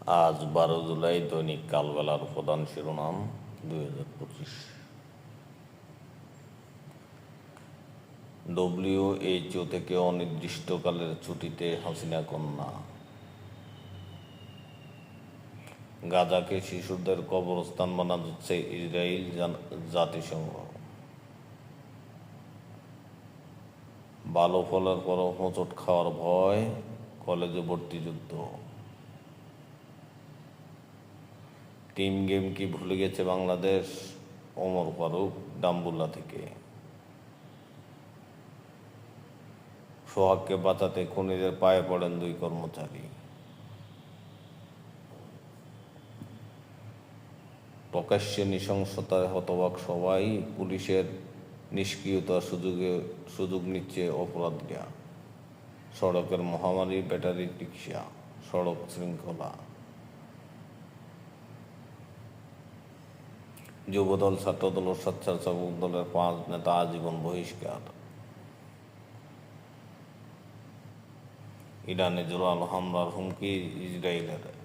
আজ 12 জুলাই, দৈনিক কালবেলার প্রধান শিরোনাম। 2025 WHO থেকে অনির্দিষ্টকালের ছুটিতে হাসিনা কন্যা। গাজাকে শিশুদের কবরস্থান বানাচ্ছে ইসরায়েল, জাতিসংঘ। ভালো ফলের পরও হোঁচট খাওয়ার ভয়, কলেজে ভর্তি যুদ্ধ। টিম গেম কি ভুলে গেছে বাংলাদেশ? ওমর ফারুক, ডাম্বুল্লা থেকে। সোহাগকে বাঁচাতে খুনিদের পায়ে পড়েন 2 কর্মচারী। প্রকাশ্যে নৃশংসতায় হতবাক সবাই, পুলিশের নিষ্ক্রিয়তার সুযোগ নিচ্ছে অপরাধীরা। সড়কের মহামারী, ব্যাটারি রিকশা, সড়ক শৃঙ্খলা। যুবদল, ছাত্রদল ও স্বেচ্ছাসেবক দলের 5 নেতা আজীবন বহিষ্কার। ইরানে জোরালো হামলার হুমকি ইসরায়েলের।